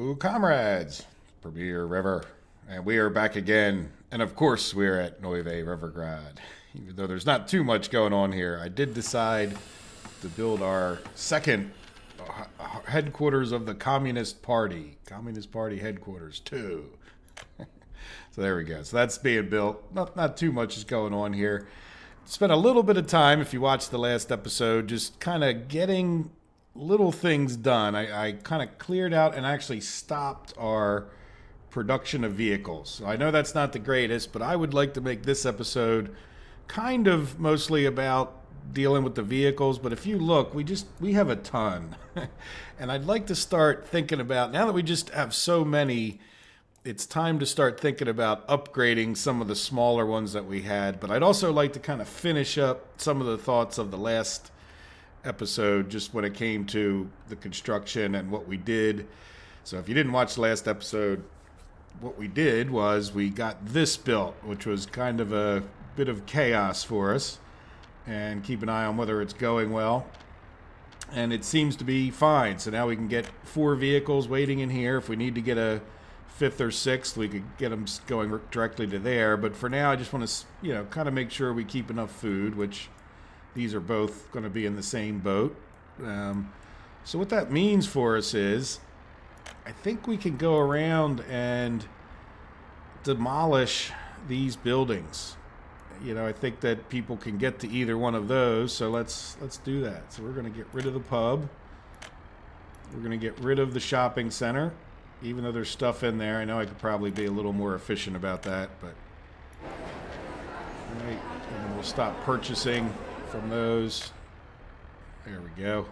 Hello, comrades. Premier River. And we are back again. And of course, we're at Neuve Rivergrad. Even though there's not too much going on here, I did decide to build our second headquarters of the Communist Party. Communist Party headquarters, too. So there we go. So that's being built. Not too much is going on here. Spent a little bit of time, if you watched the last episode, just kind of getting little things done. I kind of cleared out and actually stopped our production of vehicles. So I know that's not the greatest, but I would like to make this episode kind of mostly about dealing with the vehicles. But if you look, we have a ton. And I'd like to start thinking about, now that we just have so many, it's time to start thinking about upgrading some of the smaller ones that we had. But I'd also like to kind of finish up some of the thoughts of the last episode, just when it came to the construction and what we did. So if you didn't watch the last episode, what we did was we got this built, which was kind of a bit of chaos for us. And keep an eye on whether it's going well. And it seems to be fine. So now we can get 4 vehicles waiting in here. If we need to get a 5th or 6th, we could get them going directly to there. But for now, I just want to, kind of make sure we keep enough food, which these are both going to be in the same boat. So what that means for us is, I think we can go around and demolish these buildings. I think that people can get to either one of those. So let's do that. So we're going to get rid of the pub. We're going to get rid of the shopping center. Even though there's stuff in there, I know I could probably be a little more efficient about that, but all right, and then we'll stop purchasing from those. There we go.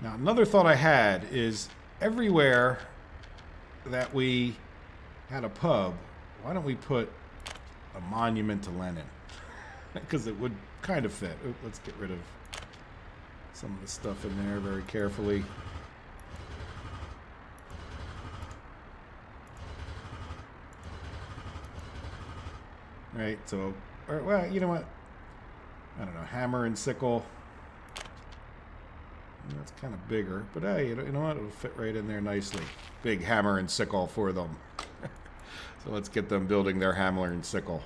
Now, another thought I had is everywhere that we had a pub, why don't we put a monument to Lenin? Because it would kind of fit. Let's get rid of some of the stuff in there very carefully. Right, so, well, you know what? I don't know, hammer and sickle. That's kind of bigger, but hey, you know what? It'll fit right in there nicely. Big hammer and sickle for them. So let's get them building their hammer and sickle,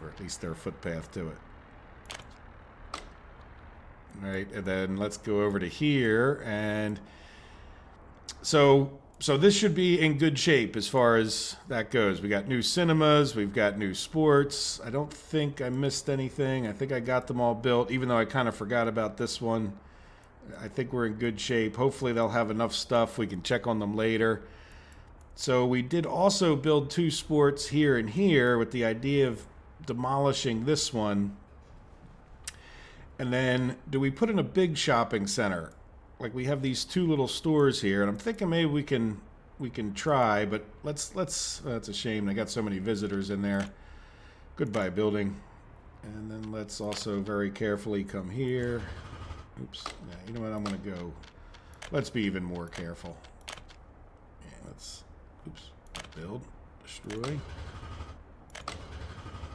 or at least their footpath to it. Right, and then let's go over to here, and so this should be in good shape as far as that goes. We got new cinemas, we've got new sports. I don't think I missed anything. I think I got them all built, even though I kind of forgot about this one. I think we're in good shape. Hopefully they'll have enough stuff. We can check on them later. So we did also build 2 sports here and here with the idea of demolishing this one. And then do we put in a big shopping center? Like we have these 2 little stores here, and I'm thinking maybe we can try, but let's that's a shame. They got so many visitors in there. Goodbye, building. And then let's also very carefully come here. Oops. Yeah, you know what? I'm gonna go. Let's be even more careful. Yeah, let's. Oops. Build. Destroy.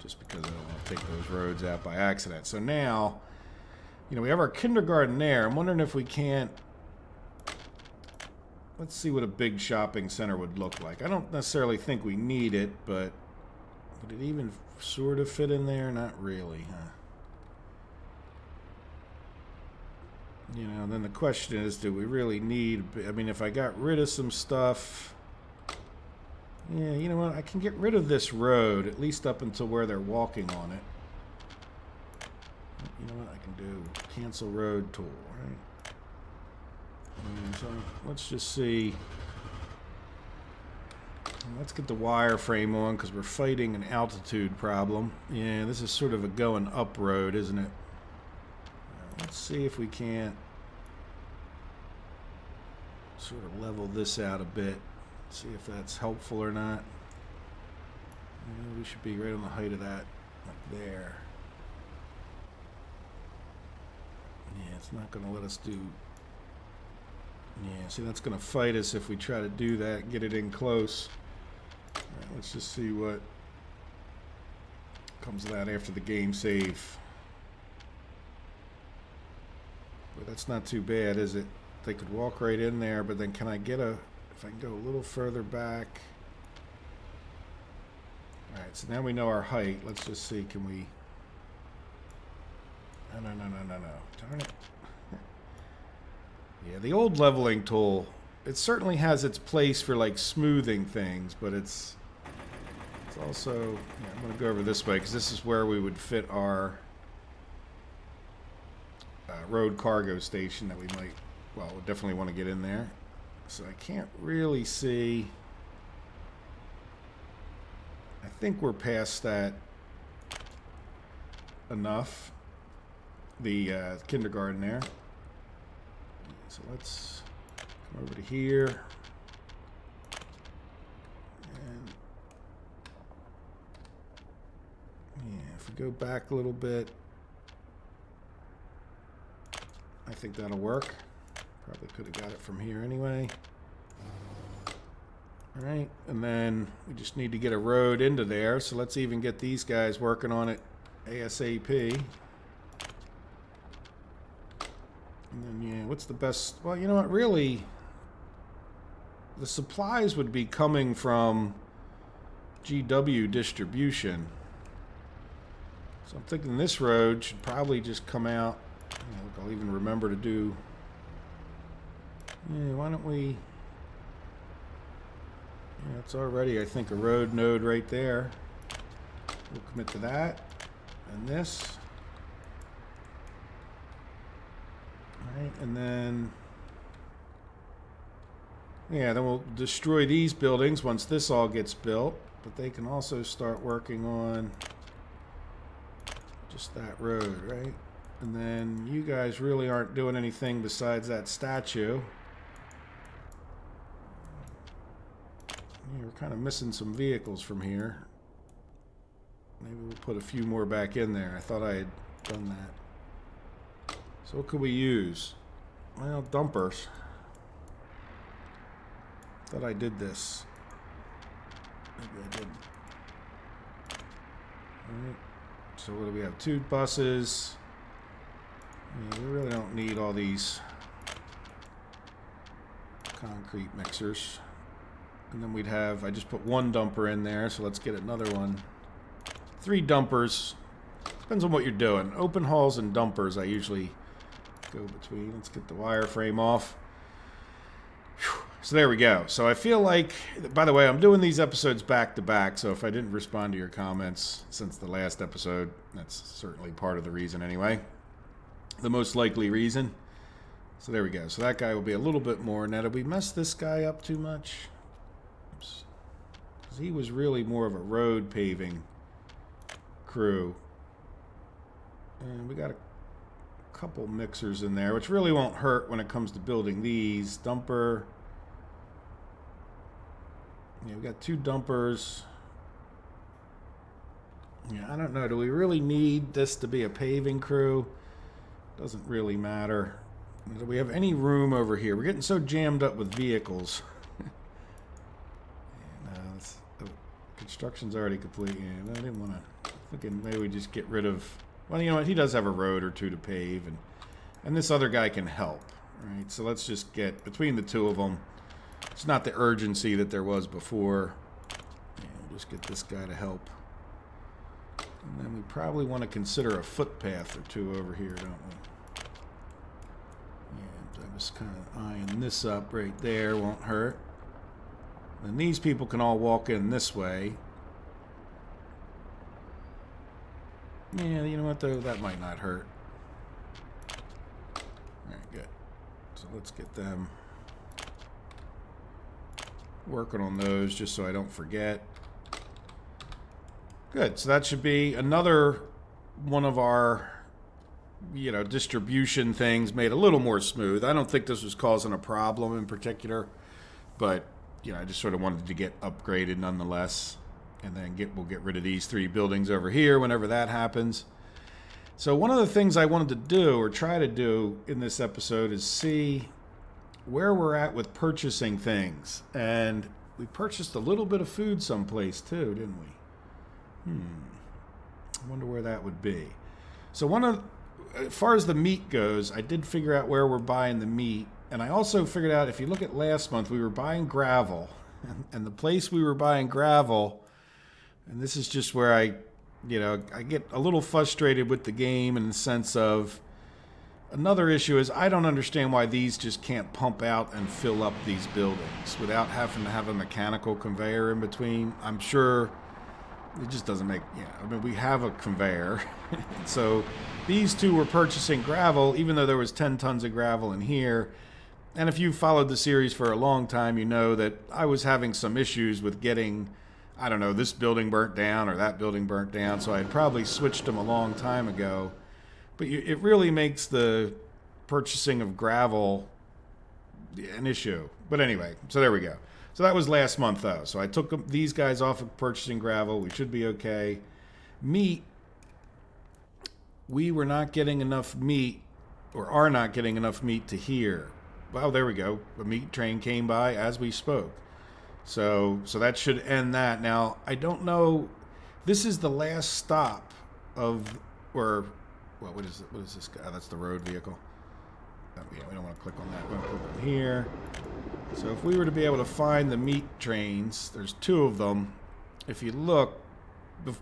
Just because I don't want to take those roads out by accident. So now, we have our kindergarten there. I'm wondering if we can't. Let's see what a big shopping center would look like. I don't necessarily think we need it, but would it even sort of fit in there? Not really, huh? Then the question is, do we really need... I mean, if I got rid of some stuff... Yeah, you know what? I can get rid of this road, at least up until where they're walking on it. You know what I can do? Cancel road tool, right? So let's just see. Let's get the wireframe on because we're fighting an altitude problem. Yeah, this is sort of a going up road, isn't it? Let's see if we can't sort of level this out a bit. See if that's helpful or not. We should be right on the height of that, like there. Yeah, it's not going to let us do... Yeah, see, that's going to fight us if we try to do that and get it in close. All right, let's just see what comes of that after the game save. But that's not too bad, is it? They could walk right in there, but then can I get a If I can go a little further back. All right, so now we know our height. Let's just see, can we... No. Darn it. Yeah, the old leveling tool, it certainly has its place for like smoothing things, but it's also... Yeah, I'm going to go over this way because this is where we would fit our road cargo station that we might... Well, we'll definitely want to get in there. So I can't really see... I think we're past that enough. The kindergarten there. So let's come over to here. And yeah, if we go back a little bit, I think that'll work. Probably could have got it from here anyway. All right, and then we just need to get a road into there. So let's even get these guys working on it ASAP. And then, yeah, what's the best... Well, you know what, really, the supplies would be coming from GW distribution. So I'm thinking this road should probably just come out... Look, I'll even remember to do... Yeah, why don't we... Yeah, it's already, I think, a road node right there. We'll commit to that. And this... Right, and then, yeah, then we'll destroy these buildings once this all gets built, but they can also start working on just that road, right? And then you guys really aren't doing anything besides that statue. Yeah, we're kind of missing some vehicles from here. Maybe we'll put a few more back in there. I thought I had done that. So what could we use? Well, dumpers. Thought I did this. Maybe I didn't. Alright. So what do we have? 2 buses. Yeah, we really don't need all these concrete mixers. And then we'd have, I just put 1 dumper in there, so let's get another one. 3 dumpers. Depends on what you're doing. Open hauls and dumpers I usually go between. Let's get the wireframe off. Whew. So there we go. So I feel like, by the way, I'm doing these episodes back to back, so if I didn't respond to your comments since the last episode, that's certainly part of the reason anyway. The most likely reason. So there we go. So that guy will be a little bit more. Now, did we mess this guy up too much? Oops. Because he was really more of a road paving crew. And we got a couple mixers in there, which really won't hurt when it comes to building these. Dumper. Yeah, we got 2 dumpers. Yeah, I don't know. Do we really need this to be a paving crew? Doesn't really matter. Do we have any room over here? We're getting so jammed up with vehicles. Yeah, no, the construction's already complete. Yeah, I didn't want to. Thinking maybe we just get rid of. Well, you know what? He does have a road or 2 to pave, and this other guy can help, right? So let's just get between the 2 of them. It's not the urgency that there was before. Yeah, we'll just get this guy to help. And then we probably want to consider a footpath or 2 over here, don't we? Yeah, I'm just kind of eyeing this up right there. Won't hurt. And these people can all walk in this way. Yeah, you know what, though? That might not hurt. Alright, good. So let's get them working on those just so I don't forget. Good. So that should be another one of our, you know, distribution things made a little more smooth. I don't think this was causing a problem in particular, but, you know, I just sort of wanted to get upgraded nonetheless. And then we'll get rid of these 3 buildings over here whenever that happens. So one of the things I wanted to do, or try to do in this episode, is see where we're at with purchasing things. And we purchased a little bit of food someplace too, didn't we? I wonder where that would be. So as far as the meat goes, I did figure out where we're buying the meat. And I also figured out, if you look at last month, we were buying gravel. And the place we were buying gravel, and this is just where I get a little frustrated with the game in the sense of, another issue is I don't understand why these just can't pump out and fill up these buildings without having to have a mechanical conveyor in between. I'm sure it just doesn't make, I mean, we have a conveyor. So these two were purchasing gravel, even though there was 10 tons of gravel in here. And if you've followed the series for a long time, you know that I was having some issues with getting, I don't know, this building burnt down or that building burnt down. So I had probably switched them a long time ago. But it really makes the purchasing of gravel an issue. But anyway, so there we go. So that was last month, though. So I took these guys off of purchasing gravel. We should be okay. Meat. We were not getting enough meat, or are not getting enough meat to here. Well, there we go. The meat train came by as we spoke. So that should end that. Now, I don't know. This is the last stop of, or, well, what is it? What is this guy? Oh, that's the road vehicle. Oh, yeah, we don't want to click on that. We're going to click on here. So if we were to be able to find the meat trains, there's two of them. If you look,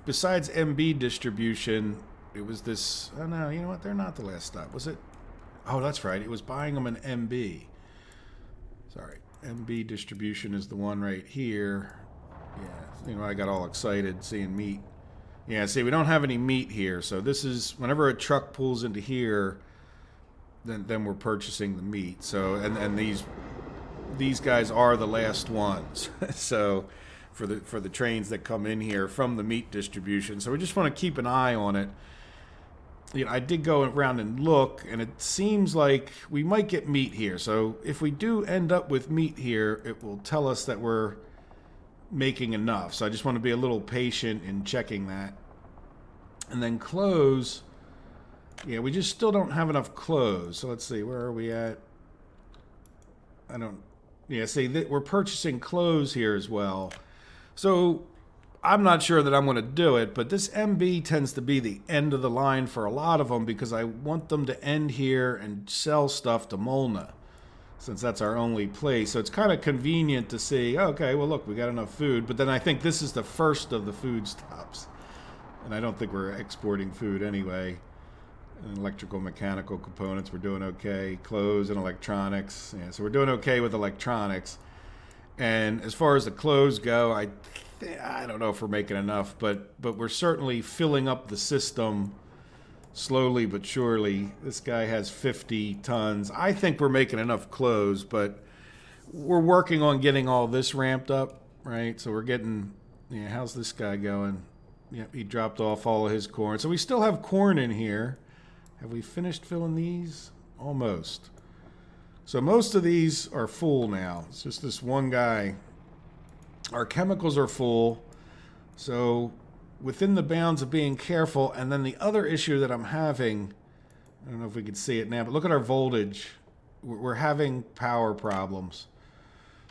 besides MB distribution, it was this, oh no, you know what? They're not the last stop. Was it? Oh, that's right. It was buying them an MB. Sorry. MB distribution is the one right here. Yeah, I got all excited seeing meat. Yeah, see, we don't have any meat here. So this is, whenever a truck pulls into here, then we're purchasing the meat. So, and these guys are the last ones. So for the trains that come in here from the meat distribution. So we just want to keep an eye on it. I did go around and look, and it seems like we might get meat here. So if we do end up with meat here, it will tell us that we're making enough. So I just want to be a little patient in checking that. And then clothes. Yeah, we just still don't have enough clothes. So let's see, where are we at? See, we're purchasing clothes here as well. So I'm not sure that I'm going to do it, but this MB tends to be the end of the line for a lot of them because I want them to end here and sell stuff to Molna, since that's our only place. So it's kind of convenient to see, okay, well, look, we got enough food. But then I think this is the first of the food stops. And I don't think we're exporting food anyway. And electrical, mechanical components, we're doing okay. Clothes and electronics. Yeah, so we're doing okay with electronics. And as far as the clothes go, I don't know if we're making enough, but we're certainly filling up the system slowly but surely. This guy has 50 tons. I think we're making enough clothes, but we're working on getting all this ramped up, right? So we're getting, how's this guy going? Yeah, he dropped off all of his corn. So we still have corn in here. Have we finished filling these? Almost. So most of these are full now. It's just this one guy. Our chemicals are full. So within the bounds of being careful. And then the other issue that I'm having, I don't know if we can see it now, but look at our voltage. We're having power problems.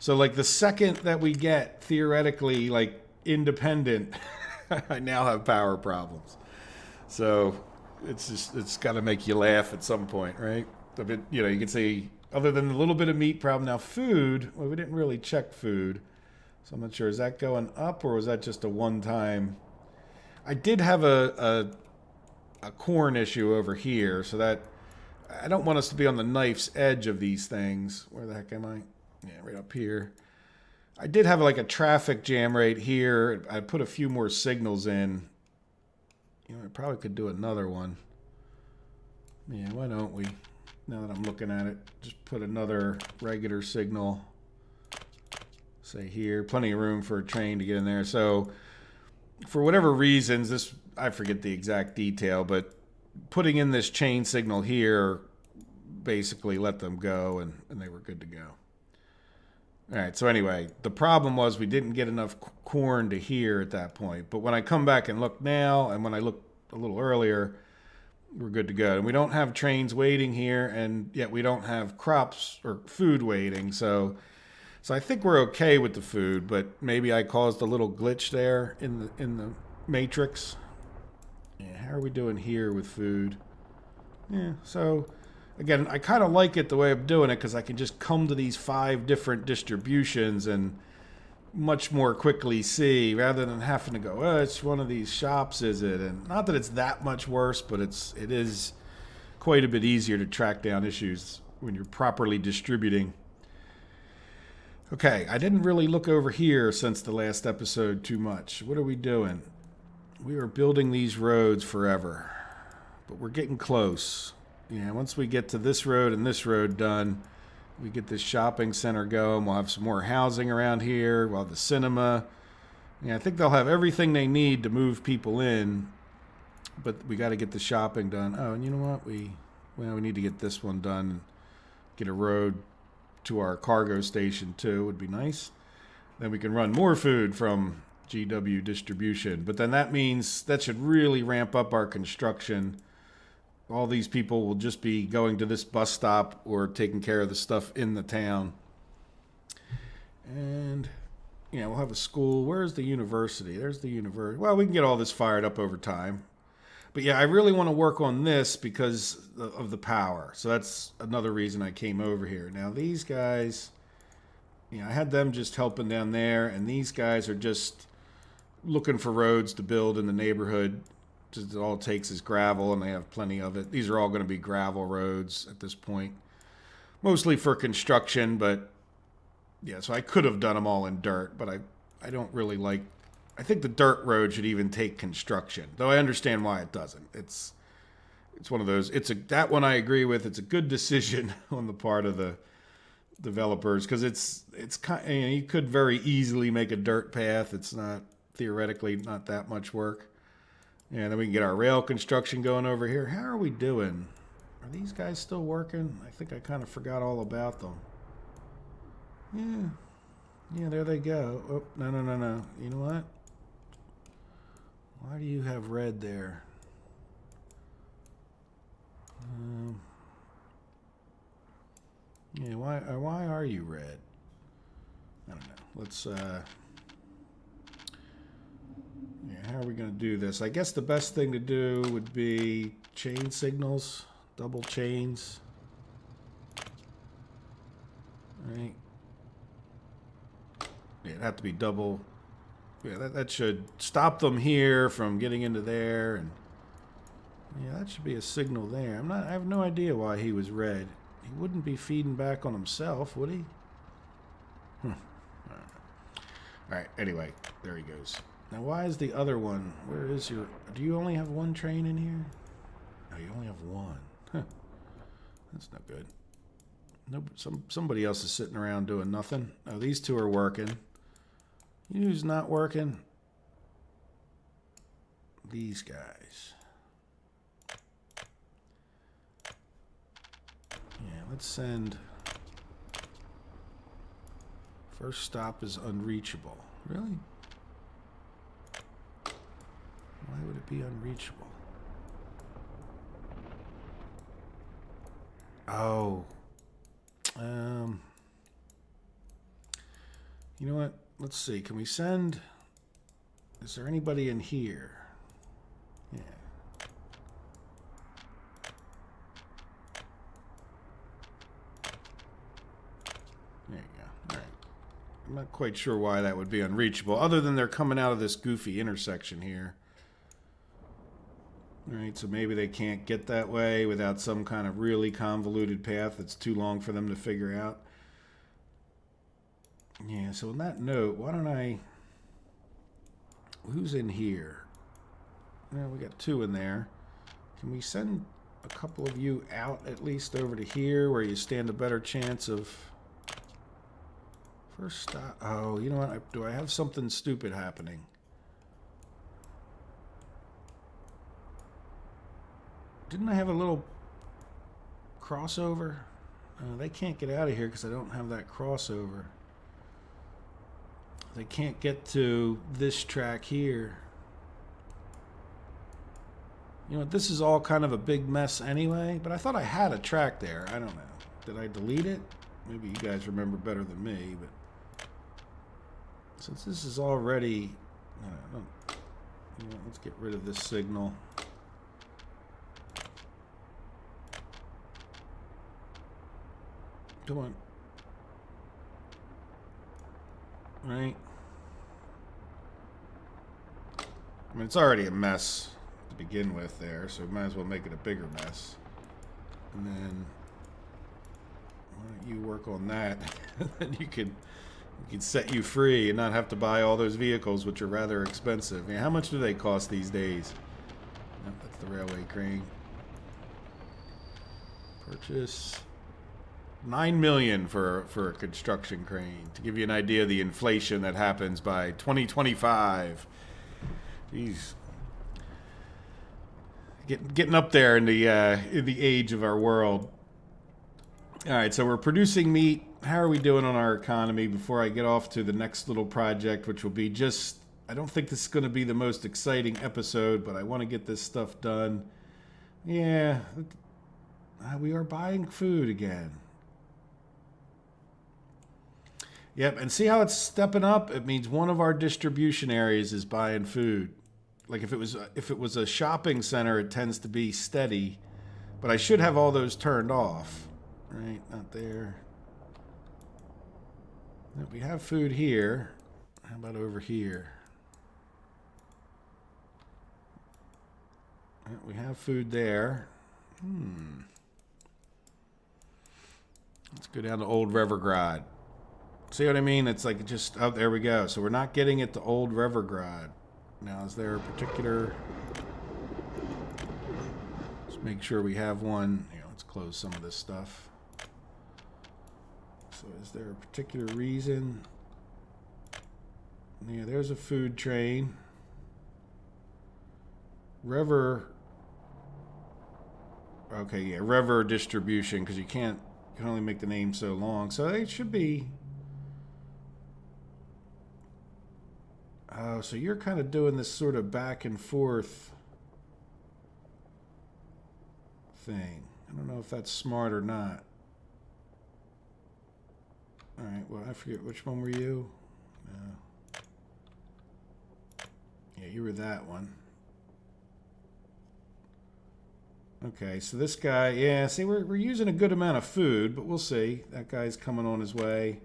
So like the second that we get theoretically like independent, I now have power problems. So it's got to make you laugh at some point, right? A bit, you can say, other than a little bit of meat problem. Now food, well, we didn't really check food. So I'm not sure, is that going up or was that just a one-time? I did have a corn issue over here, so that I don't want us to be on the knife's edge of these things. Where the heck am I? Yeah, right up here. I did have like a traffic jam right here. I put a few more signals in. I probably could do another one. Yeah, why don't we? Now that I'm looking at it, just put another regular signal. Say here, plenty of room for a train to get in there. So for whatever reasons, I forget the exact detail, but putting in this chain signal here basically let them go and they were good to go. All right, so anyway, the problem was we didn't get enough corn to here at that point. But when I come back and look now, and when I look a little earlier, we're good to go. And we don't have trains waiting here, and yet we don't have crops or food waiting. So I think we're okay with the food, but maybe I caused a little glitch there in the matrix. Yeah, how are we doing here with food? Yeah, so Again, I kind of like it the way I'm doing it because I can just come to these 5 different distributions and much more quickly see rather than having to go, oh, it's one of these shops, is it? And not that it's that much worse, but it is quite a bit easier to track down issues when you're properly distributing. Okay, I didn't really look over here since the last episode too much. What are we doing? We are building these roads forever, but we're getting close. Yeah, once we get to this road and this road done, we get this shopping center going. We'll have some more housing around here. We'll have the cinema. Yeah, I think they'll have everything they need to move people in, but we got to get the shopping done. Oh, and you know what? We need to get this one done. Get a road to our cargo station too. Would be nice. Then we can run more food from GW distribution. But then that means that should really ramp up our construction. All these people will just be going to this bus stop or taking care of the stuff in the town. And, yeah, we'll have a school. Where's the university? There's the university. Well, we can get all this fired up over time. But, yeah, I really want to work on this because of the power. So that's another reason I came over here. Now, these guys, I had them just helping down there. And these guys are just looking for roads to build in the neighborhood. All it takes is gravel, and they have plenty of it. These are all going to be gravel roads at this point. Mostly for construction, but yeah, so I could have done them all in dirt, but I don't really like... I think the dirt road should even take construction, though I understand why it doesn't. It's one of those... That one I agree with. It's a good decision on the part of the developers, because it's kind, you could very easily make a dirt path. It's not, theoretically, not that much work. And then we can get our rail construction going over here. How are we doing? Are these guys still working? I think I kind of forgot all about them. Yeah, there they go. Oh, no. You know what? Why do you have red there? Yeah, why are you red? I don't know. Let's how are we going to do this? I guess the best thing to do would be chain signals, double chains. Right. Yeah, it'd have to be double. Yeah, that should stop them here from getting into there, and yeah, that should be a signal there. I have no idea why he was red. He wouldn't be feeding back on himself, would he? All right. Anyway, there he goes. Now, why is the other one? Where is your... Do you only have one train in here? No, you only have one. Huh. That's not good. No, somebody else is sitting around doing nothing. Oh, these two are working. You know who's not working? These guys. Yeah, let's send... First stop is unreachable. Really? Why would it be unreachable? Oh. You know what? Let's see. Can we send... Is there anybody in here? Yeah. There you go. All right. I'm not quite sure why that would be unreachable, other than they're coming out of this goofy intersection here. All right, so maybe they can't get that way without some kind of really convoluted path that's too long for them to figure out. Yeah, so on that note, why don't I... Who's in here? Well, we got two in there. Can we send a couple of you out at least over to here where you stand a better chance of... First stop... Oh, you know what? Do I have something stupid happening? Didn't I have a little crossover? They can't get out of here because I don't have that crossover. They can't get to this track here. You know, this is all kind of a big mess anyway, but I thought I had a track there. I don't know. Did I delete it? Maybe you guys remember better than me, but since this is already... let's get rid of this signal. Come on. Right. I mean, it's already a mess to begin with there, so we might as well make it a bigger mess. And then, why don't you work on that? Then you could set you free and not have to buy all those vehicles, which are rather expensive. I mean, how much do they cost these days? Oh, that's the railway crane. Purchase $9 million for a construction crane, to give you an idea of the inflation that happens by 2025. Jeez, getting up there in the age of our world. All right, so we're producing meat. How are we doing on our economy before I get off to the next little project, which will be just, I don't think this is going to be the most exciting episode, but I want to get this stuff done. Yeah, we are buying food again. Yep, and see how it's stepping up? It means one of our distribution areas is buying food. Like if it was a shopping center, it tends to be steady, but I should have all those turned off. Right, not there. No, we have food here. How about over here? We have food there. Let's go down to Old Revergrad. See what I mean? It's like just, oh, there we go. So we're not getting it to Old Revergrad. Now, is there a particular... Let's make sure we have one. Here, let's close some of this stuff. So is there a particular reason? Yeah, there's a food train. Rever... Okay, yeah, Rever distribution, because you can only make the name so long. So it should be... Oh, so you're kind of doing this sort of back and forth thing. I don't know if that's smart or not. All right, well, I forget, which one were you? No. Yeah, you were that one. Okay, so this guy, yeah, see, we're using a good amount of food, but we'll see. That guy's coming on his way.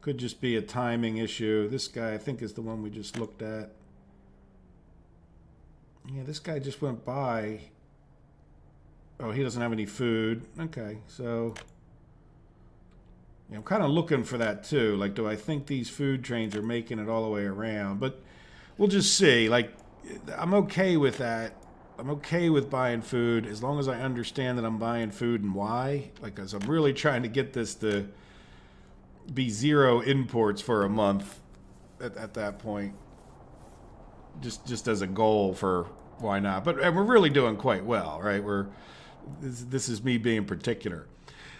Could just be a timing issue. This guy, I think, is the one we just looked at. Yeah, this guy just went by. Oh, he doesn't have any food. Okay, so... Yeah, I'm kind of looking for that, too. Like, do I think these food trains are making it all the way around? But we'll just see. Like, I'm okay with that. I'm okay with buying food as long as I understand that I'm buying food and why. Like, because I'm really trying to get this to be 0 imports for a month at that point. Just as a goal for why not. But and we're really doing quite well, right? This is me being particular.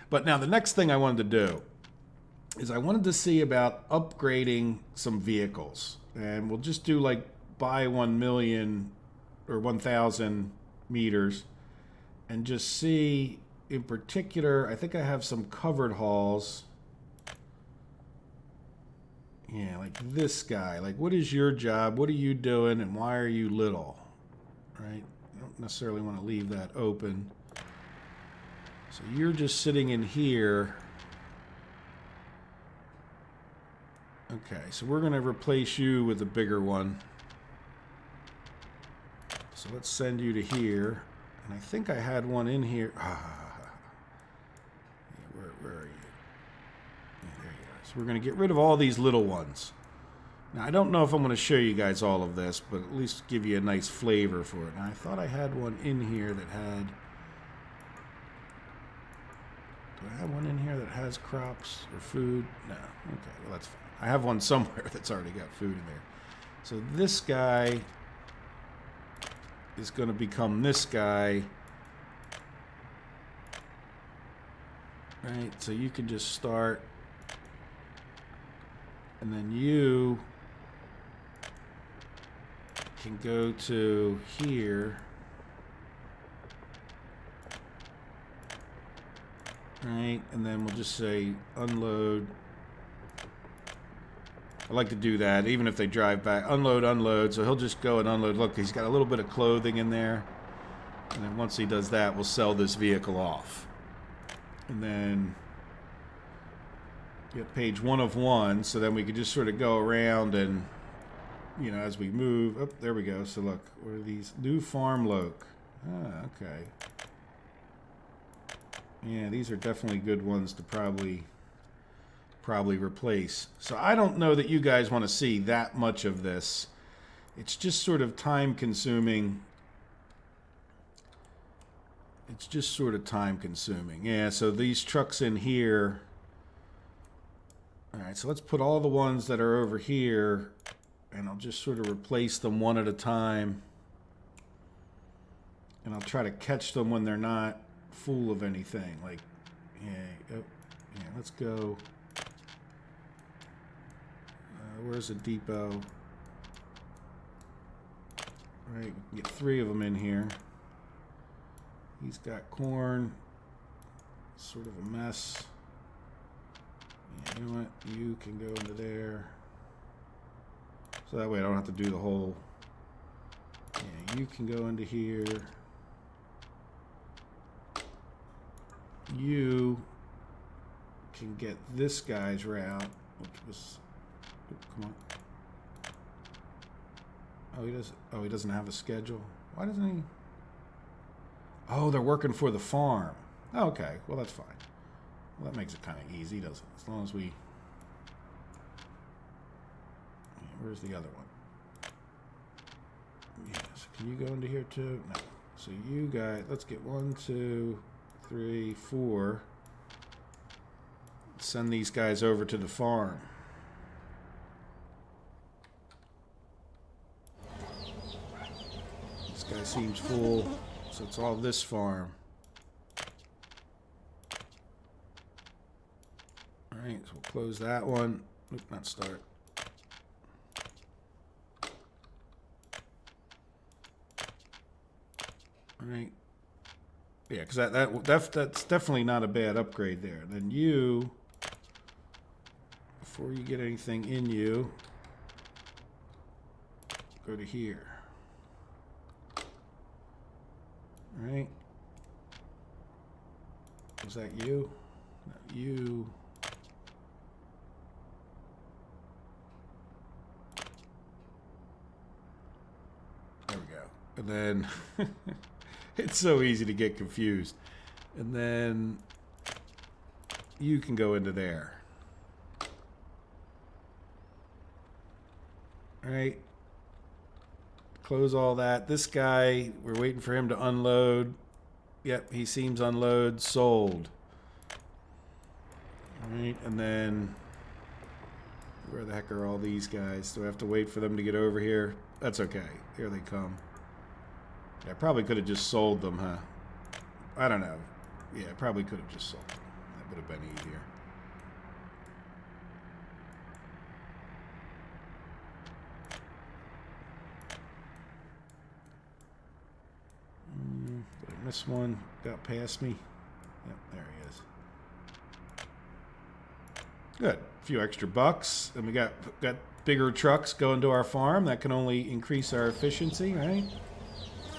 But now the next thing I wanted to do is I wanted to see about upgrading some vehicles. And we'll just do like buy 1 million or 1,000 meters and just see in particular, I think I have some covered hauls. Yeah, like this guy. Like, what is your job? What are you doing? And why are you little? Right? I don't necessarily want to leave that open. So you're just sitting in here. Okay, so we're going to replace you with a bigger one. So let's send you to here. And I think I had one in here. Yeah, where are you? So we're going to get rid of all these little ones. Now, I don't know if I'm going to show you guys all of this, but at least give you a nice flavor for it. Now, I thought I had one in here that had... Do I have one in here that has crops or food? No. Okay, well, that's fine. I have one somewhere that's already got food in there. So this guy is going to become this guy. Right? So you can just start... And then you can go to here. Right, and then we'll just say unload. I like to do that, even if they drive back. Unload, unload. So he'll just go and unload. Look, he's got a little bit of clothing in there. And then once he does that, we'll sell this vehicle off. And then Get page 1 of 1, so then we could just sort of go around and, you know, as we move. Oh, there we go. So look, what are these? New farm loc. Ah, okay. Yeah, these are definitely good ones to probably replace. So I don't know that you guys want to see that much of this. It's just sort of time consuming. It's just sort of time consuming. Yeah, so these trucks in here. All right, so let's put all the ones that are over here, and I'll just sort of replace them one at a time. And I'll try to catch them when they're not full of anything. Like, yeah, oh, yeah, let's go. Where's the depot? All right, we can get 3 of them in here. He's got corn. Sort of a mess. Yeah, you know what? You can go into there. So that way I don't have to do the whole... Yeah, you can go into here. You can get this guy's route, which was... Oh, come on. Oh, he doesn't have a schedule. Why doesn't he? Oh, they're working for the farm. Oh, okay, well that's fine. Well, that makes it kind of easy, doesn't it? As long as we. Where's the other one? Yes. Can you go into here too? No. So you guys, let's get 1, 2, 3, 4. Send these guys over to the farm. This guy seems full, so it's all this farm. Alright, so we'll close that one. Oop, not start. Alright. Yeah, because that's definitely not a bad upgrade there. Then you, before you get anything in you, go to here. Alright. Was that you? No, you. There we go. And then it's so easy to get confused. And then you can go into there. All right. Close all that. This guy, we're waiting for him to unload. Yep, he seems unload. Sold. All right, and then where the heck are all these guys? Do I have to wait for them to get over here? That's okay. Here they come. Yeah, I probably could have just sold them, huh? I don't know. Yeah, I probably could have just sold them. That would have been easier. Did I miss one? Got past me? Yep, there he is. Good. A few extra bucks. And we got bigger trucks going to our farm. That can only increase our efficiency, right?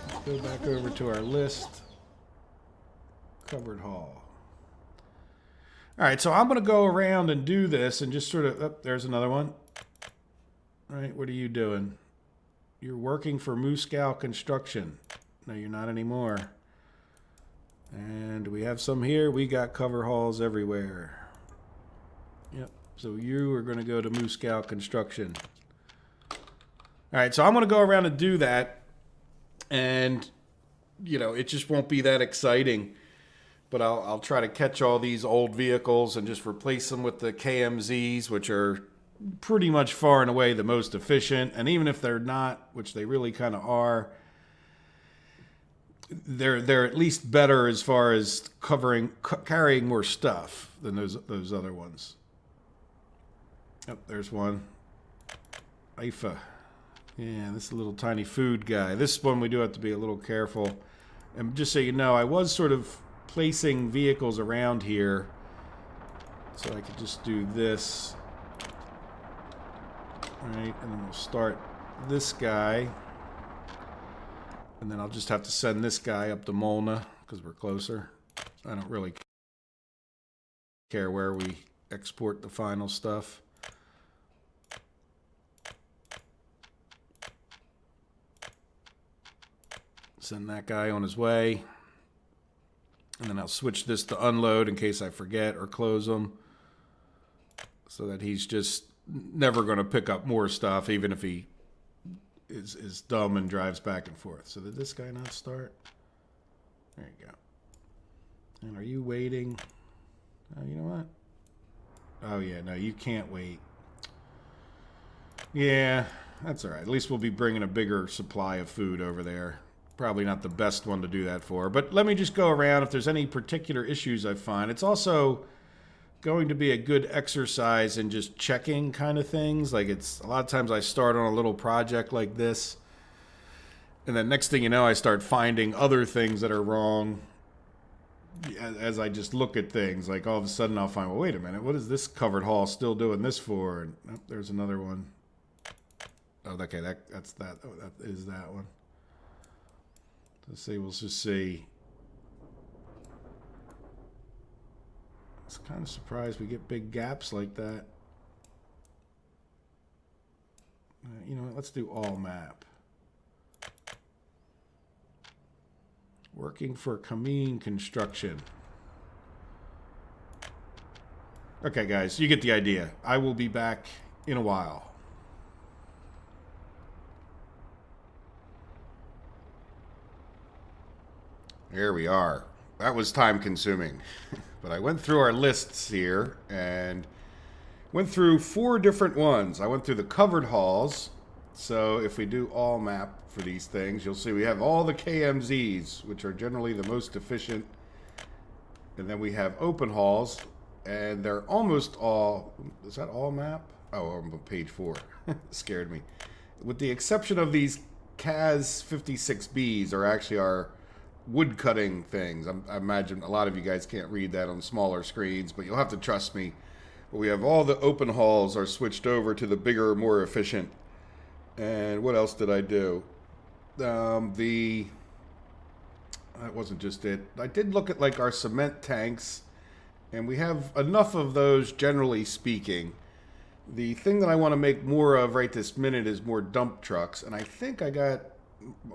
Let's go back over to our list. Covered haul. All right, so I'm going to go around and do this and just sort of... Oh, there's another one. All right, what are you doing? You're working for Moscow Construction. No, you're not anymore. And we have some here. We got cover hauls everywhere. Yep. So you are going to go to Moscow Construction. All right. So I'm going to go around and do that. And, you know, it just won't be that exciting. But I'll try to catch all these old vehicles and just replace them with the KMZs, which are pretty much far and away the most efficient. And even if they're not, which they really kind of are, they're at least better as far as carrying more stuff than those other ones. Oh, there's one. IFA. Yeah, this little tiny food guy. This one we do have to be a little careful. And just so you know, I was sort of placing vehicles around here so I could just do this. All right, and then we'll start this guy. And then I'll just have to send this guy up to Molna because we're closer. I don't really care where we export the final stuff. Send that guy on his way. And then I'll switch this to unload in case I forget or close him. So that he's just never going to pick up more stuff, even if he is dumb and drives back and forth. So did this guy not start? There you go. And are you waiting? Oh, you know what? Oh, yeah, no, you can't wait. Yeah, that's all right. At least we'll be bringing a bigger supply of food over there. Probably not the best one to do that for. But let me just go around if there's any particular issues I find. It's also going to be a good exercise in just checking kind of things. Like, it's a lot of times I start on a little project like this, and then next thing you know, I start finding other things that are wrong as I just look at things. Like, all of a sudden I'll find, well, wait a minute, what is this covered hall still doing this for? And oh, there's another one. Oh, okay, that's that. Oh, that is that one. Let's see, we'll just see. I was kind of surprised we get big gaps like that. You know what, let's do all map. Working for Kameen Construction. Okay, guys, you get the idea. I will be back in a while. Here we are. That was time consuming. But I went through our lists here and went through 4 different ones. I went through the covered halls. So if we do all map for these things, you'll see we have all the KMZs, which are generally the most efficient. And then we have open halls, and they're almost all... Is that all map? Oh, I'm on page 4. Scared me. With the exception of these CAS 56Bs are actually our wood cutting things. I imagine a lot of you guys can't read that on smaller screens, but you'll have to trust me. But we have all the open halls are switched over to the bigger, more efficient. And what else did I do? That wasn't just it. I did look at like our cement tanks, and we have enough of those generally speaking. The thing that I want to make more of right this minute is more dump trucks, and I think I got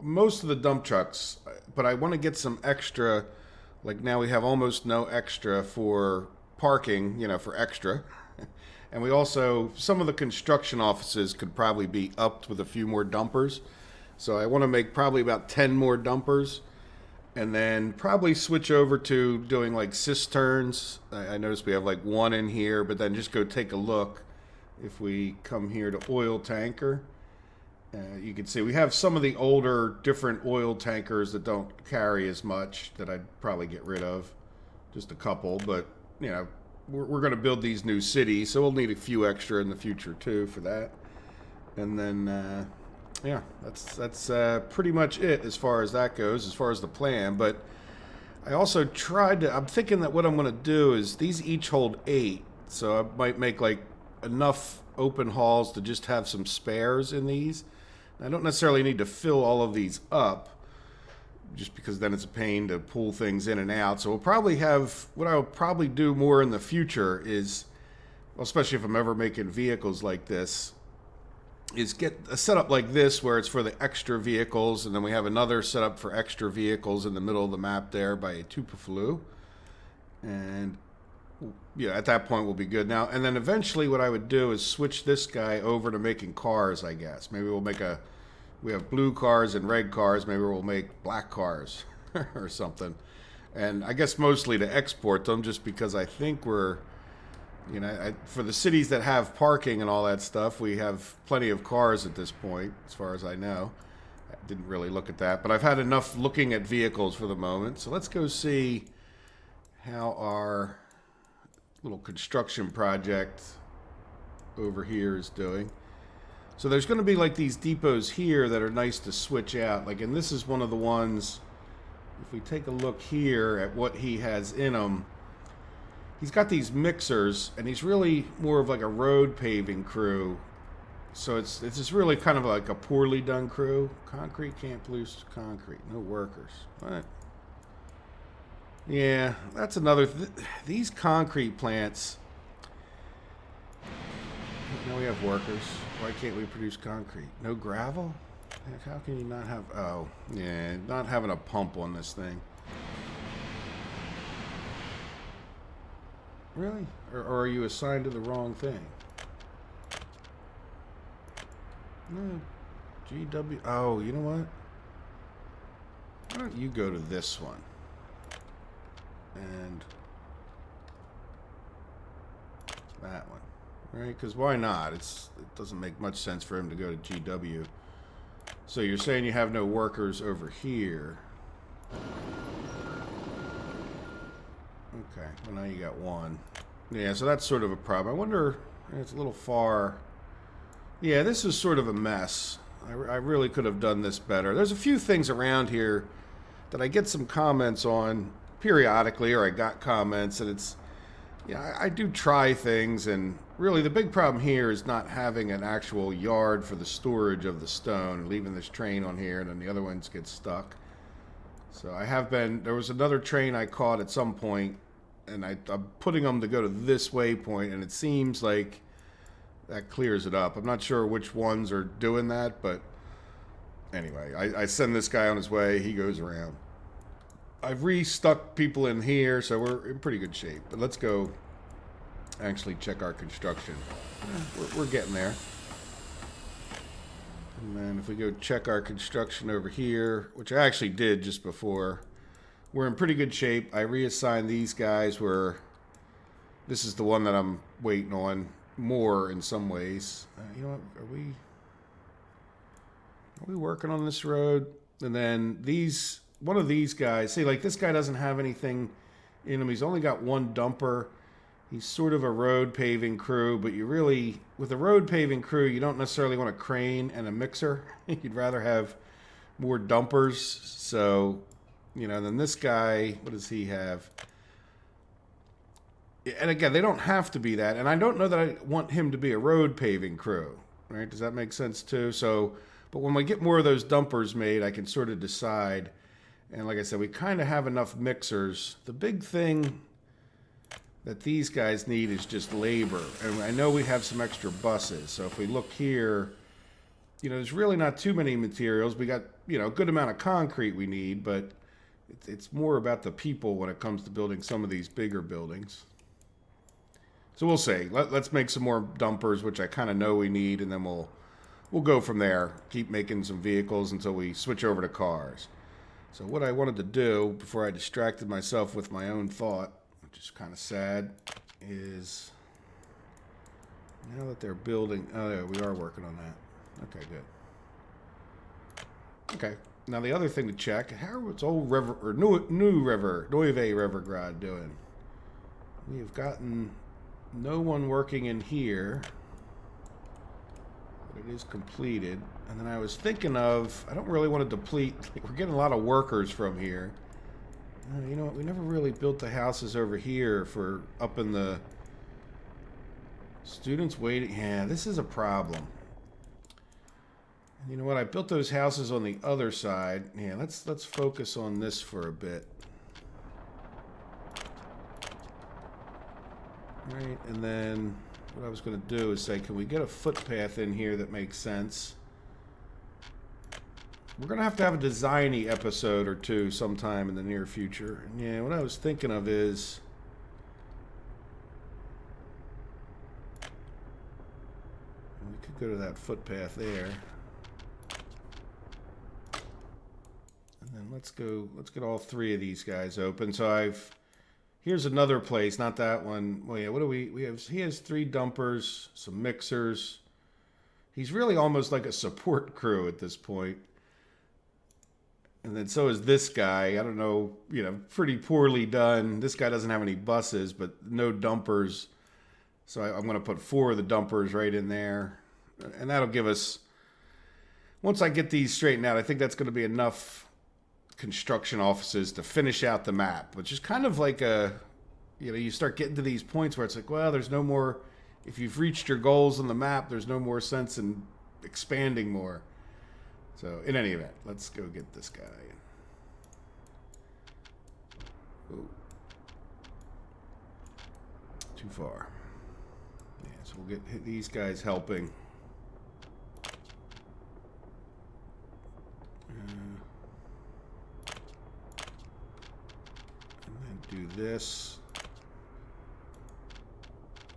most of the dump trucks, but I want to get some extra. Like now we have almost no extra for parking, you know, for extra. And we also, some of the construction offices could probably be upped with a few more dumpers. So I want to make probably about 10 more dumpers, and then probably switch over to doing like cisterns. I noticed we have like 1 in here, but then just go take a look. If we come here to oil tanker, you can see we have some of the older different oil tankers that don't carry as much that I'd probably get rid of. Just a couple, but you know, we're going to build these new cities, so we'll need a few extra in the future too for that. And then, yeah, that's pretty much it as far as that goes, as far as the plan. But I also tried to, I'm thinking that what I'm going to do is these each hold 8, so I might make like enough open halls to just have some spares in these. I don't necessarily need to fill all of these up, just because then it's a pain to pull things in and out. So we'll probably have, what I'll probably do more in the future is, well, especially if I'm ever making vehicles like this, is get a setup like this where it's for the extra vehicles, and then we have another setup for extra vehicles in the middle of the map there by Tupaflu. And yeah, at that point we'll be good now. And then eventually what I would do is switch this guy over to making cars, I guess. Maybe we'll make we have blue cars and red cars. Maybe we'll make black cars or something. And I guess mostly to export them, just because I think we're, you know, for the cities that have parking and all that stuff, we have plenty of cars at this point, as far as I know. I didn't really look at that, but I've had enough looking at vehicles for the moment. So let's go see how our little construction project over here is doing. So there's going to be like these depots here that are nice to switch out. Like, and this is one of the ones, if we take a look here at what he has in them, he's got these mixers, and he's really more of like a road paving crew. So it's just really kind of like a poorly done crew. Concrete can't produce concrete. No workers. What? Yeah, that's another. These concrete plants, Now we have workers. Why can't we produce concrete? No gravel? Heck, how can you not have... Oh, yeah, not having a pump on this thing. Really? Or are you assigned to the wrong thing? No. GW... Oh, you know what? Why don't you go to this one? And... that one. Right? Because why not? It doesn't make much sense for him to go to GW. So you're saying you have no workers over here. Okay, well now you got one. Yeah, so that's sort of a problem. I wonder, it's a little far. Yeah, this is sort of a mess. I really could have done this better. There's a few things around here that I get some comments on periodically, or I got comments, and it's, yeah, I do try things, and really the big problem here is not having an actual yard for the storage of the stone, leaving this train on here, and then the other ones get stuck. So I have been, there was another train I caught at some point, and I'm putting them to go to this waypoint, and it seems like that clears it up. I'm not sure which ones are doing that, but anyway, I send this guy on his way, he goes around. I've restuck people in here, so we're in pretty good shape. But let's go actually check our construction. We're getting there. And then if we go check our construction over here, which I actually did just before, we're in pretty good shape. I reassigned these guys where this is the one that I'm waiting on more in some ways. You know what, are we working on this road? And then these... one of these guys, see, like this guy doesn't have anything in him. He's only got one dumper. He's sort of a road paving crew, but you really, with a road paving crew, you don't necessarily want a crane and a mixer. You'd rather have more dumpers. So, you know, then this guy, what does he have? And again, they don't have to be that. And I don't know that I want him to be a road paving crew, right? Does that make sense too? So, but when we get more of those dumpers made, I can sort of decide. And like I said, we kind of have enough mixers. The big thing that these guys need is just labor. And I know we have some extra buses. So if we look here, you know, there's really not too many materials. We got, you know, a good amount of concrete we need, but it's more about the people when it comes to building some of these bigger buildings. So we'll see. Let's make some more dumpers, which I kind of know we need, and then we'll go from there. Keep making some vehicles until we switch over to cars. So what I wanted to do before I distracted myself with my own thought, which is kind of sad, is now that they're building... oh, yeah, we are working on that. Okay, good. Okay, now the other thing to check, how's old river, or new river, Noeve Rivergrad doing? We have gotten no one working in here. It is completed. And then I was thinking of, I don't really want to deplete, we're getting a lot of workers from here. You know what, we never really built the houses over here for up in the students waiting. Yeah, this is a problem. And you know what, I built those houses on the other side. Yeah, let's focus on this for a bit. Right, and then what I was going to do is say, can we get a footpath in here that makes sense? We're going to have a designy episode or two sometime in the near future. And yeah, what I was thinking of is... we could go to that footpath there. And then let's get all three of these guys open. So here's another place, not that one. Well, yeah, what do we have? He has 3 dumpers, some mixers. He's really almost like a support crew at this point. And then so is this guy. I don't know, you know, pretty poorly done. This guy doesn't have any buses, but no dumpers. So I'm going to put 4 of the dumpers right in there. And that'll give us, once I get these straightened out, I think that's going to be enough construction offices to finish out the map, which is kind of like a, you know, you start getting to these points where it's like, well, there's no more, if you've reached your goals on the map, there's no more sense in expanding more. So in any event, let's go get this guy. Ooh. Too far. Yeah, So we'll get these guys helping. And then do this.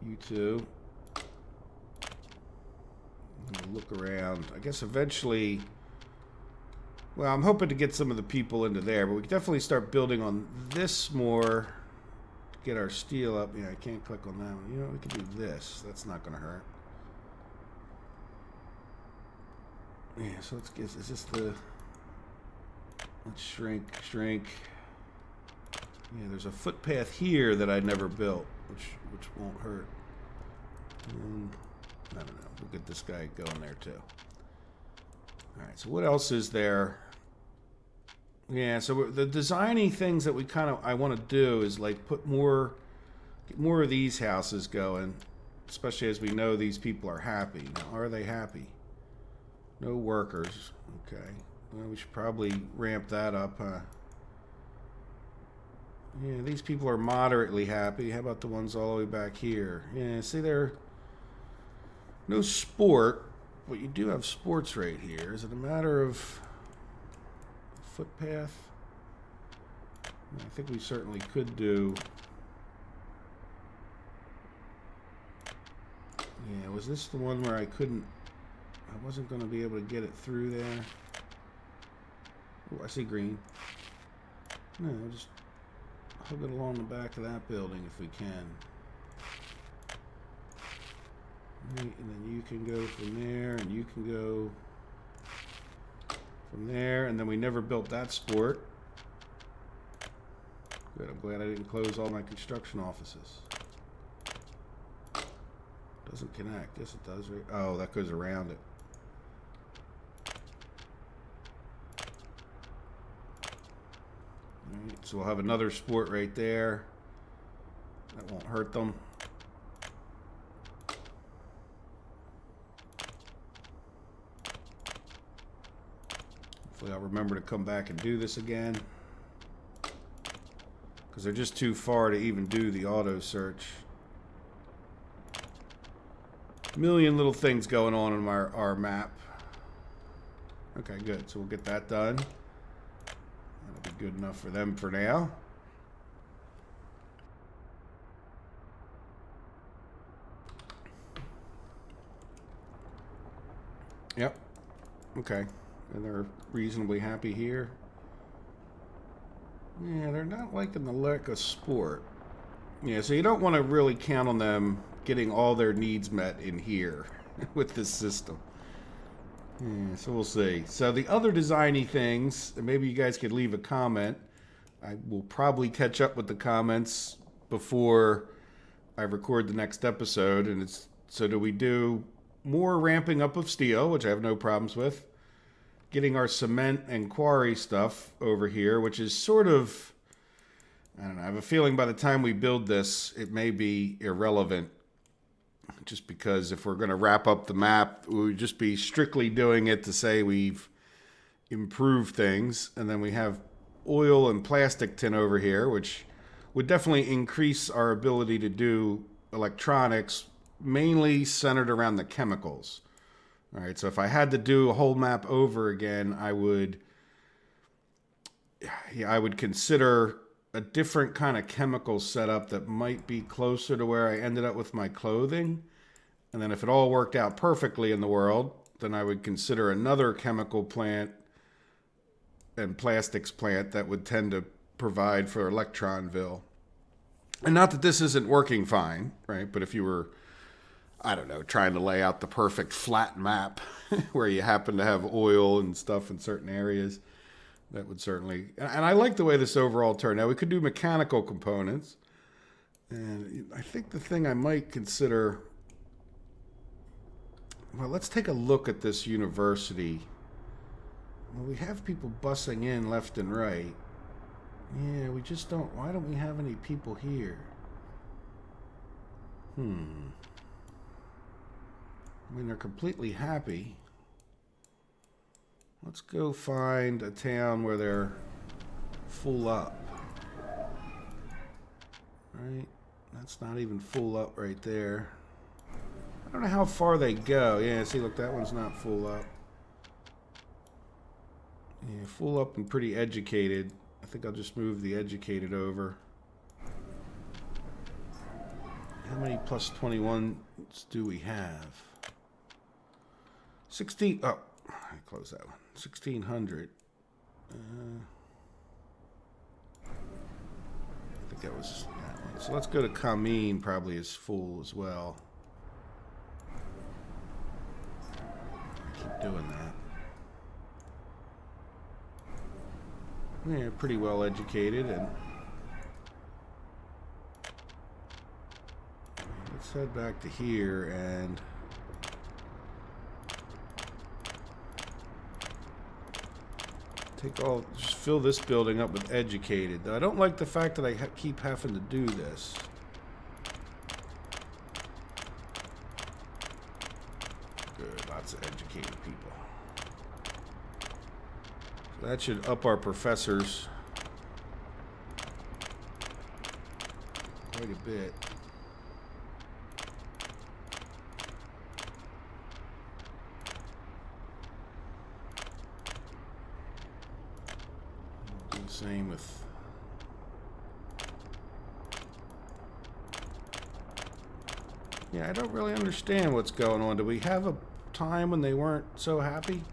You two. And we'll look around. I guess eventually... Well, I'm hoping to get some of the people into there, but we can definitely start building on this more to get our steel up. Yeah, I can't click on that one. You know, we can do this. That's not going to hurt. Yeah, so let's get, is this the, let's shrink. Yeah, there's a footpath here that I never built, which won't hurt. I don't know, we'll get this guy going there too. All right, so what else is there? Yeah, so the designy things that we I want to do is like put get more of these houses going, especially as we know these people are happy. Now, are they happy? No workers. Okay. Well, we should probably ramp that up, huh? Yeah, these people are moderately happy. How about the ones all the way back here? Yeah, see, they're no sport. But you do have sports right here. Is it a matter of footpath? I think we certainly could do. Yeah, was this the one where I wasn't going to be able to get it through there? Oh, I see green. No, just hug it along the back of that building if we can. Right, and then you can go from there, and you can go from there, and then we never built that sport. Good, I'm glad I didn't close all my construction offices. Doesn't connect. Yes, it does. Right? Oh, that goes around it. All right, so we'll have another sport right there. That won't hurt them. Hopefully I'll remember to come back and do this again, because they're just too far to even do the auto search. A million little things going on in our map. Okay, good. So we'll get that done. That'll be good enough for them for now. Yep. Okay. And they're reasonably happy here. Yeah, they're not liking the lack of sport. Yeah, so you don't want to really count on them getting all their needs met in here with this system. Yeah, so we'll see. So the other designy things, and maybe you guys could leave a comment. I will probably catch up with the comments before I record the next episode. And it's, so do we do more ramping up of steel, which I have no problems with. Getting our cement and quarry stuff over here, which is sort of, I don't know, I have a feeling by the time we build this, it may be irrelevant. Just because if we're going to wrap up the map, we would just be strictly doing it to say we've improved things. And then we have oil and plastic tin over here, which would definitely increase our ability to do electronics, mainly centered around the chemicals. All right, so if I had to do a whole map over again, I would consider a different kind of chemical setup that might be closer to where I ended up with my clothing. And then if it all worked out perfectly in the world, then I would consider another chemical plant and plastics plant that would tend to provide for Electronville. And not that this isn't working fine, right? But if you were, I don't know, trying to lay out the perfect flat map where you happen to have oil and stuff in certain areas, that would certainly... And I like the way this overall turned out. We could do mechanical components. And I think the thing I might consider... Well, let's take a look at this university. Well, we have people busing in left and right. Yeah, we just don't... Why don't we have any people here? I mean, they're completely happy. Let's go find a town where they're full up. Right? That's not even full up right there. I don't know how far they go. Yeah, see, look, that one's not full up. Yeah, full up and pretty educated. I think I'll just move the educated over. How many plus 21s do we have? 16. Oh, I closed that one. 1600. I think that was that one. So let's go to Kameen, probably is full as well. I keep doing that. Yeah, pretty well educated. And let's head back to here and just fill this building up with educated. Though I don't like the fact that I keep having to do this. Good, lots of educated people. So that should up our professors quite a bit. Same with yeah, I don't really understand what's going on. Do we have a time when they weren't so happy?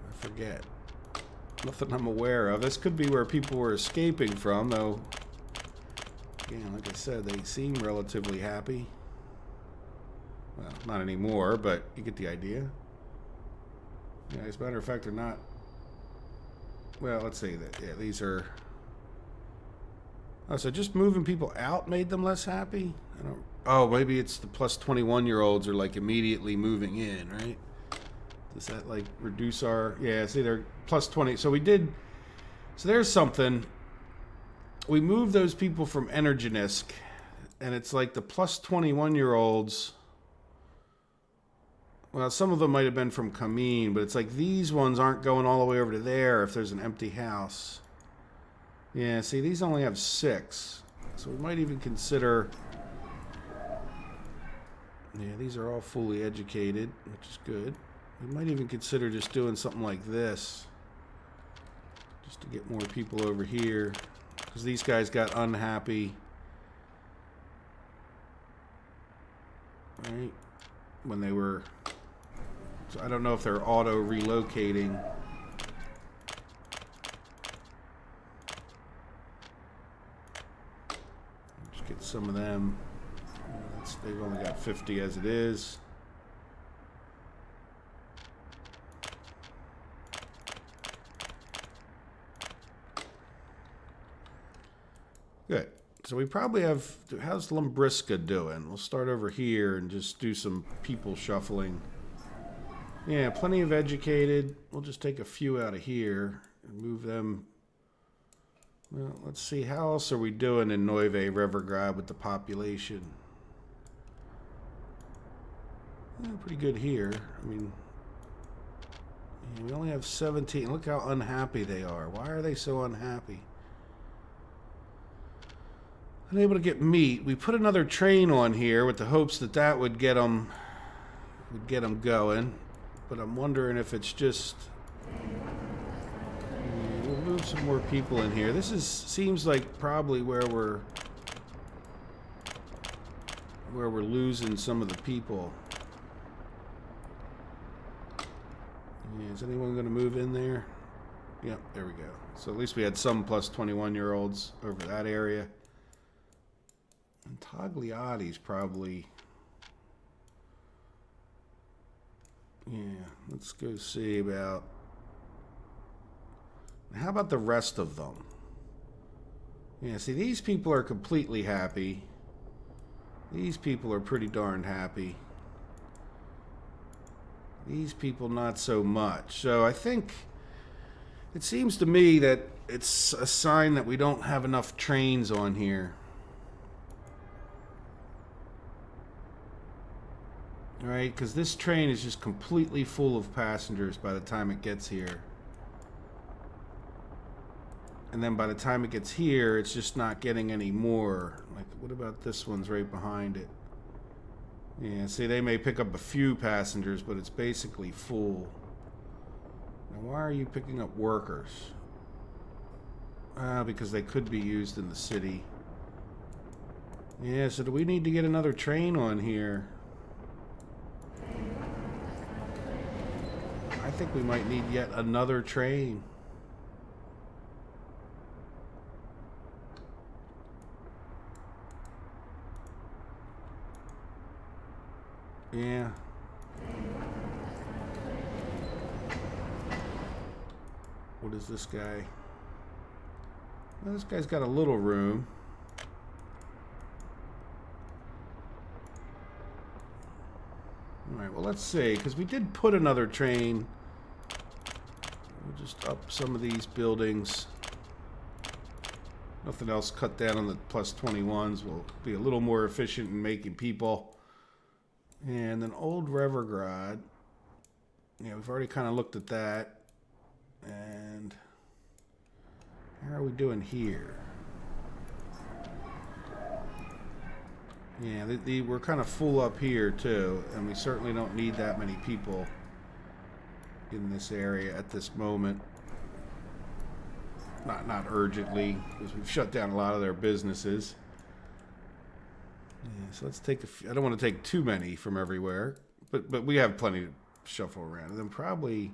I forget. Nothing I'm aware of. This could be where people were escaping from, though. Again, like I said, they seem relatively happy. Well, not anymore, but you get the idea. Yeah, as a matter of fact, they're not. Well, let's say that, yeah, these are... Oh, so just moving people out made them less happy? I don't... Oh, maybe it's the plus 21-year-olds are, like, immediately moving in, right? Does that, like, reduce our... Yeah, see, they're plus 20. So we did... So there's something. We moved those people from Energenisk, and it's like the plus 21-year-olds... Well, some of them might have been from Kameen, but it's like these ones aren't going all the way over to there if there's an empty house. Yeah, see, these only have 6. So we might even consider... Yeah, these are all fully educated, which is good. We might even consider just doing something like this. Just to get more people over here. Because these guys got unhappy. Right? When they were... So I don't know if they're auto relocating. Just get some of them. They've only got 50 as it is. Good. So we probably have... How's Lumbriska doing? We'll start over here and just do some people shuffling. Yeah, plenty of educated. We'll just take a few out of here and move them. Well, let's see. How else are we doing in Neuve Revergrad with the population? Yeah, pretty good here. I mean, yeah, we only have 17. Look how unhappy they are. Why are they so unhappy? Unable to get meat. We put another train on here with the hopes that that would get them going. But I'm wondering if it's just... We'll move some more people in here. This seems like probably where we're losing some of the people. Yeah, is anyone going to move in there? Yep, there we go. So at least we had some plus 21-year-olds over that area. And Tagliati's probably... Yeah, let's go see about... How about the rest of them? Yeah, see, these people are completely happy. These people are pretty darn happy. These people not so much. So I think it seems to me that it's a sign that we don't have enough trains on here. Right, because this train is just completely full of passengers by the time it gets here. And then by the time it gets here, it's just not getting any more. Like, what about this one's right behind it? Yeah, see, they may pick up a few passengers, but it's basically full. Now, why are you picking up workers? Because they could be used in the city. Yeah, so do we need to get another train on here? I think we might need yet another train. Yeah. What is this guy? Well, this guy's got a little room. Alright, well, let's see, because we did put another train. We'll just up some of these buildings. Nothing else cut down on the plus 21s. We'll be a little more efficient in making people. And then Old Revergrad. Yeah, we've already kind of looked at that. And how are we doing here? Yeah, we're kind of full up here too, and we certainly don't need that many people in this area at this moment. Not urgently, because we've shut down a lot of their businesses. Yeah, so let's take a few. I don't want to take too many from everywhere, but we have plenty to shuffle around. And then probably,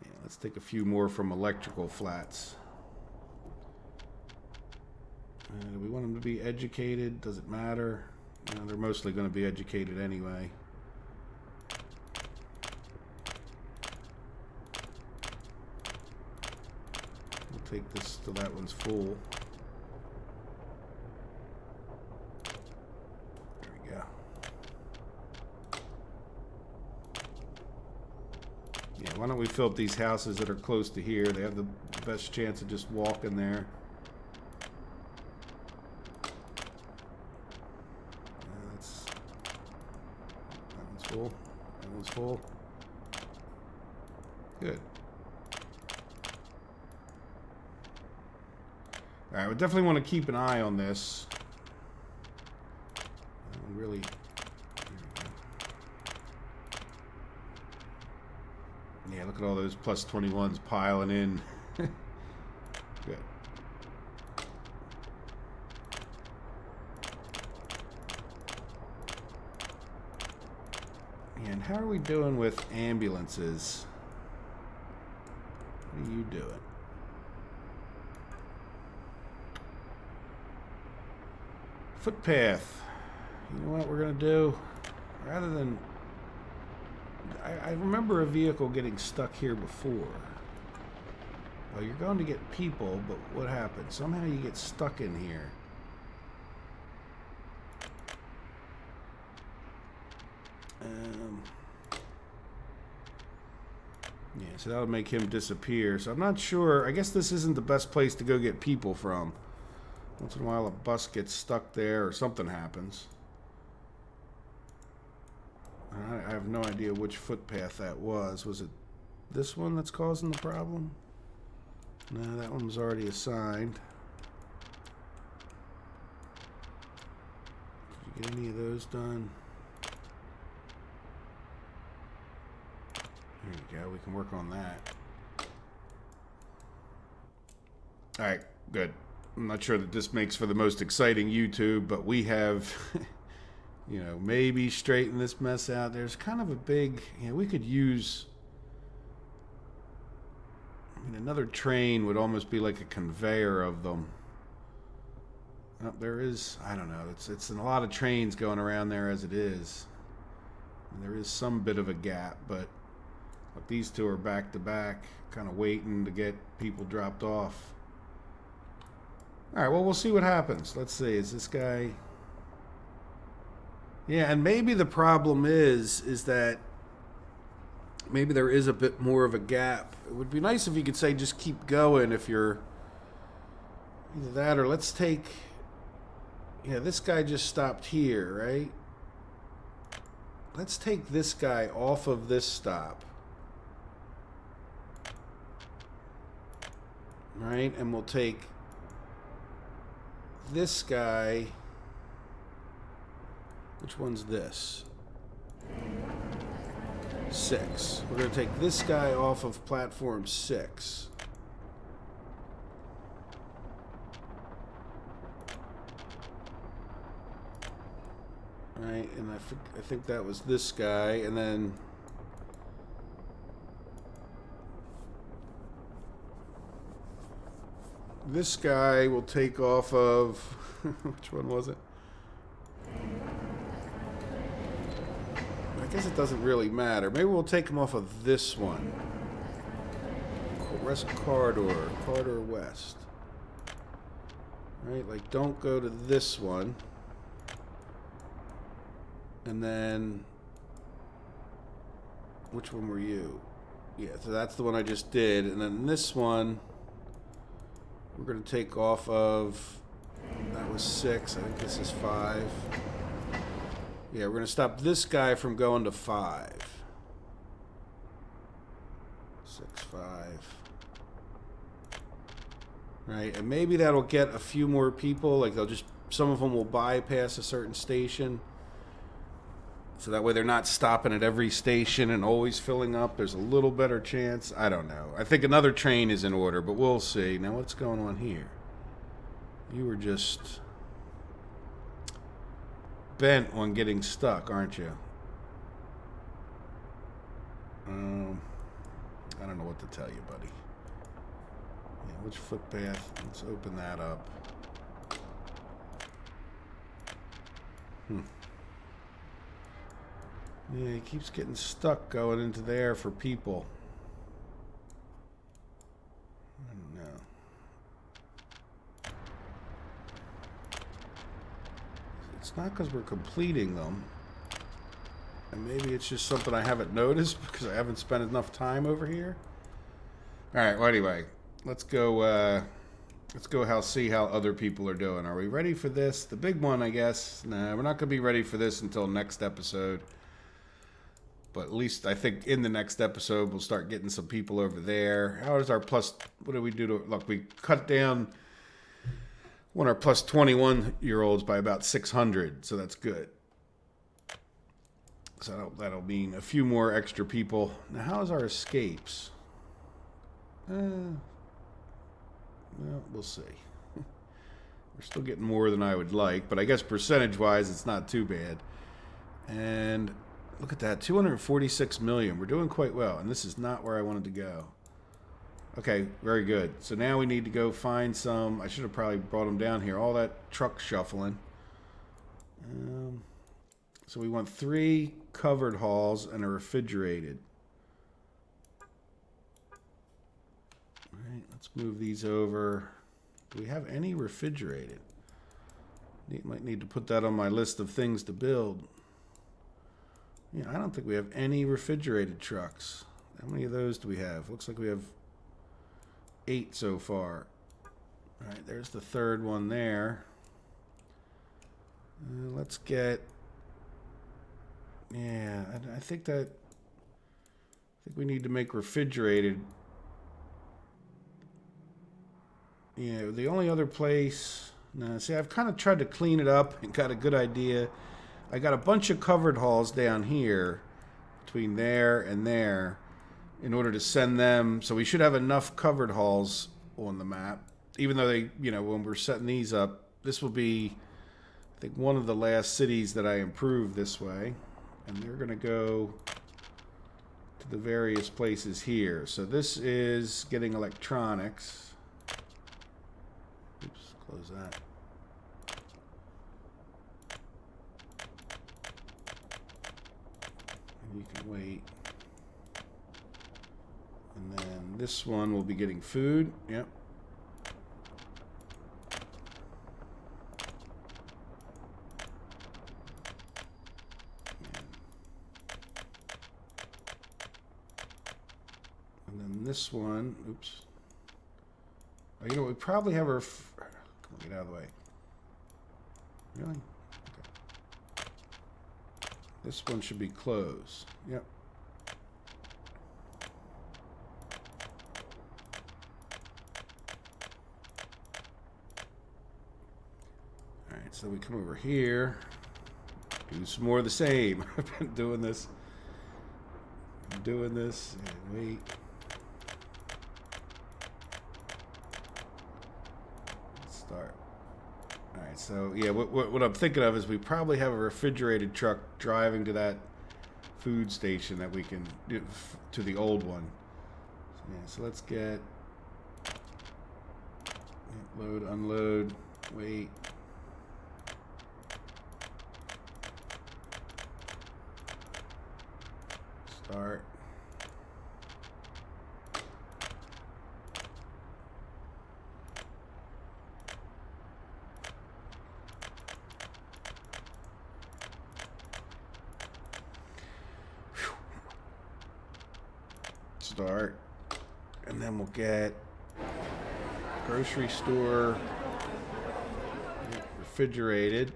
yeah, let's take a few more from electrical flats. Do we want them to be educated? Does it matter? They're mostly going to be educated anyway. We'll take this till that one's full. There we go. Yeah, why don't we fill up these houses that are close to here? They have the best chance of just walking there. Full. That one's full. Good. Alright, we definitely want to keep an eye on this. Really. Yeah, look at all those plus 21s piling in. Good. And how are we doing with ambulances? What are you doing? Footpath. You know what we're going to do? Rather than... I remember a vehicle getting stuck here before. Well, you're going to get people, but what happens? Somehow you get stuck in here. Yeah, so that'll make him disappear. So I'm not sure. I guess this isn't the best place to go get people from. Once in a while a bus gets stuck there or something happens. I have no idea which footpath that was. Was it this one that's causing the problem? No, that one was already assigned. Did you get any of those done? There you go. We can work on that. Alright, good. I'm not sure that this makes for the most exciting YouTube, but we have, you know, maybe straighten this mess out. There's kind of a big, you know, we could use, I mean, another train would almost be like a conveyor of them. There is, I don't know, it's a lot of trains going around there as it is. And there is some bit of a gap, but look, these two are back to back, kind of waiting to get people dropped off. Alright, well, we'll see what happens. Let's see, is this guy... Yeah, and maybe the problem is that maybe there is a bit more of a gap. It would be nice if you could say just keep going if you're... Either that or let's take... Yeah, this guy just stopped here, right? Let's take this guy off of this stop. Right, and we'll take this guy. Which one's this? 6. We're going to take this guy off of platform 6. Right, and I think that was this guy, and then this guy will take off of which one was it? I guess it doesn't really matter. Maybe we'll take him off of this one. West corridor west. Right, like don't go to this one. And then, which one were you? Yeah, so that's the one I just did. And then this one, we're going to take off of, that was 6. I think this is 5. Yeah, we're going to stop this guy from going to 5. 6, 5. Right, and maybe that'll get a few more people. Like they'll just, some of them will bypass a certain station. So that way they're not stopping at every station and always filling up. There's a little better chance. I don't know. I think another train is in order, but we'll see. Now what's going on here? You were just bent on getting stuck, aren't you? I don't know what to tell you, buddy. Yeah, which footpath? Let's open that up. Yeah, he keeps getting stuck going into there for people. I don't know. It's not because we're completing them. And maybe it's just something I haven't noticed because I haven't spent enough time over here. Alright, well anyway. Let's go see how other people are doing. Are we ready for this? The big one, I guess. Nah, we're not going to be ready for this until next episode. But at least I think in the next episode, we'll start getting some people over there. How is our plus... What do we do to... Look, we cut down one of our plus 21-year-olds by about 600. So that's good. So that'll mean a few more extra people. Now, how is our escapes? Well, we'll see. We're still getting more than I would like. But I guess percentage-wise, it's not too bad. And... Look at that, 246 million. We're doing quite well, and this is not where I wanted to go. Okay, very good. So now we need to go find some... I should have probably brought them down here. All that truck shuffling. So we want 3 covered halls and a refrigerated. All right, let's move these over. Do we have any refrigerated? Might need to put that on my list of things to build. Yeah, I don't think we have any refrigerated trucks. How many of those do we have? Looks like we have 8 so far. All right, there's the third one there. Let's get... Yeah, I think we need to make refrigerated. Yeah, the only other place... No, see, I've kind of tried to clean it up and got a good idea. I got a bunch of covered halls down here between there and there in order to send them. So we should have enough covered halls on the map, even though they, you know, when we're setting these up, this will be, I think, one of the last cities that I improve this way. And they're going to go to the various places here. So this is getting electronics. Oops, close that. You can wait. And then this one will be getting food. Yep. And then this one, oops. Oh, you know, we probably have our... Come on, get out of the way. Really? This one should be closed. Yep. Alright, so we come over here. Do some more of the same. I've been doing this. And wait. Let's start. All right, so yeah, what I'm thinking of is we probably have a refrigerated truck driving to that food station that we can do to the old one. So let's get load, unload, wait. Start. Start. And then we'll get grocery store refrigerated.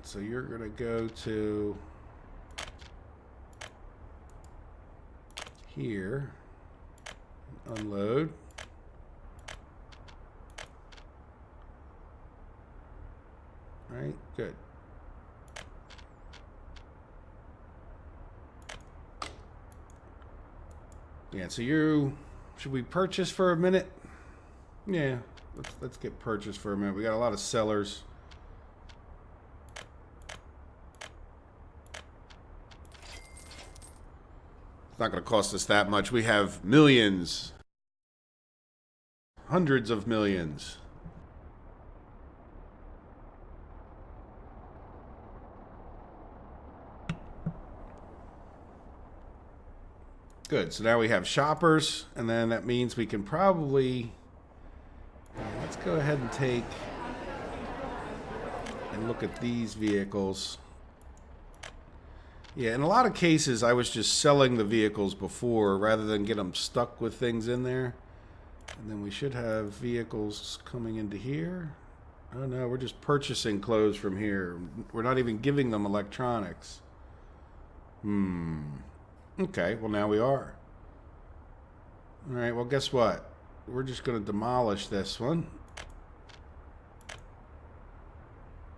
So you're going to go to here, unload. All right, good. Yeah, so should we purchase for a minute? Yeah, let's get purchase for a minute. We got a lot of sellers. It's not going to cost us that much. We have millions. Hundreds of millions. Good. So now we have shoppers, and then that means we can probably... Let's go ahead and take and look at these vehicles. Yeah, in a lot of cases, I was just selling the vehicles before rather than get them stuck with things in there. And then we should have vehicles coming into here. Oh no, we're just purchasing clothes from here. We're not even giving them electronics. Okay, well now we are. All right, well guess what? We're just going to demolish this one.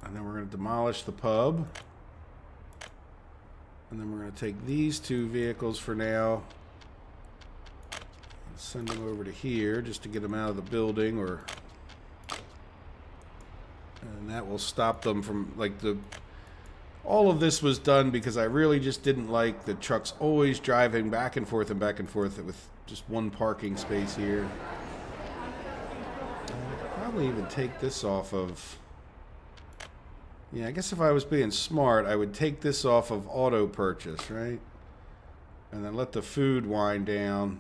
And then we're going to demolish the pub. And then we're going to take these two vehicles for now and send them over to here just to get them out of the building, and that will stop them from, like, all of this was done because I really just didn't like the trucks always driving back and forth with just one parking space here. I could probably even take this off of... Yeah, I guess if I was being smart, I would take this off of auto purchase, right? And then let the food wind down.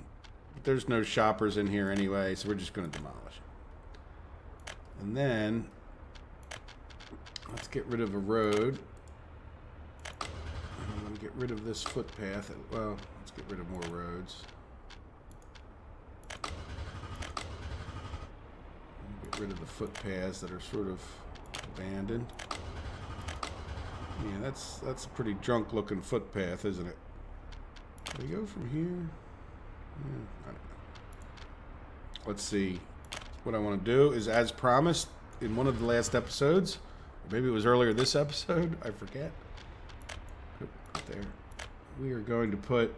But there's no shoppers in here anyway, so we're just going to demolish it. And then, let's get rid of a road. And I'm going to get rid of this footpath. Well, let's get rid of more roads. Get rid of the footpaths that are sort of abandoned. Yeah, that's a pretty drunk looking footpath, isn't it? Do we go from here? Yeah, I don't know. Let's see. What I want to do is, as promised in one of the last episodes, or maybe it was earlier this episode, I forget. Put there. We are going to put...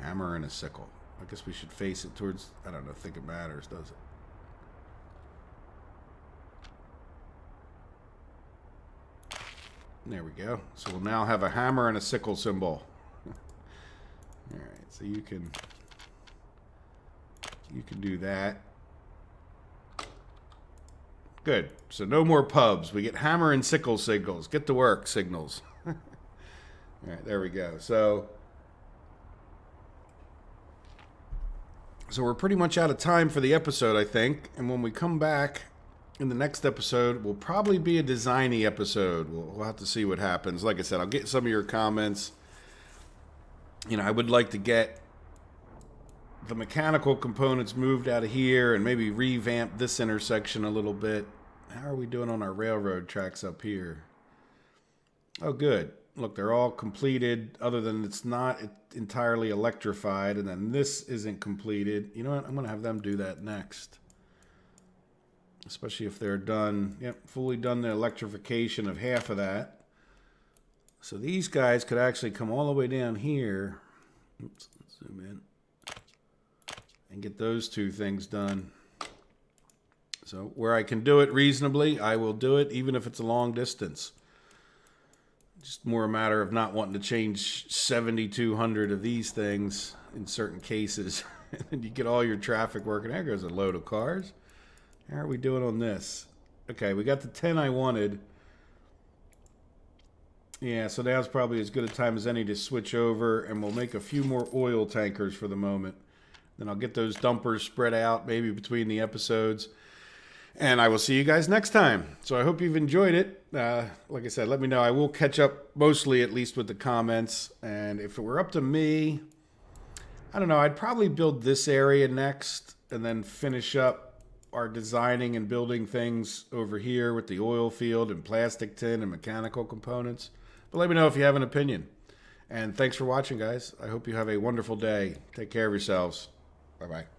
hammer and a sickle. I guess we should face it towards... I don't know, think it matters, does it? There we go. So we'll now have a hammer and a sickle symbol. All right, so you can do that. Good. So no more pubs. We get hammer and sickle signals. Get to work, signals. All right, there we go. So we're pretty much out of time for the episode, I think. And when we come back in the next episode, will probably be a designy episode. We'll have to see what happens. Like I said, I'll get some of your comments. You know, I would like to get the mechanical components moved out of here and maybe revamp this intersection a little bit. How are we doing on our railroad tracks up here? Oh, good. Look, they're all completed, other than it's not entirely electrified, and then this isn't completed. You know what? I'm going to have them do that next. especially if they're done, fully done the electrification of half of that. So these guys could actually come all the way down here. Oops, let's zoom in. And get those two things done. So where I can do it reasonably, I will do it, even if it's a long distance. Just more a matter of not wanting to change 7,200 of these things in certain cases. And then you get all your traffic working. There goes a load of cars. How are we doing on this? Okay, we got the 10 I wanted. Yeah, so now's probably as good a time as any to switch over, and we'll make a few more oil tankers for the moment. Then I'll get those dumpers spread out maybe between the episodes. And I will see you guys next time. So I hope you've enjoyed it. Like I said, let me know. I will catch up mostly, at least with the comments. And if it were up to me, I don't know, I'd probably build this area next and then finish up our designing and building things over here with the oil field and plastic tin and mechanical components. But let me know if you have an opinion. And thanks for watching, guys. I hope you have a wonderful day. Take care of yourselves. Bye-bye.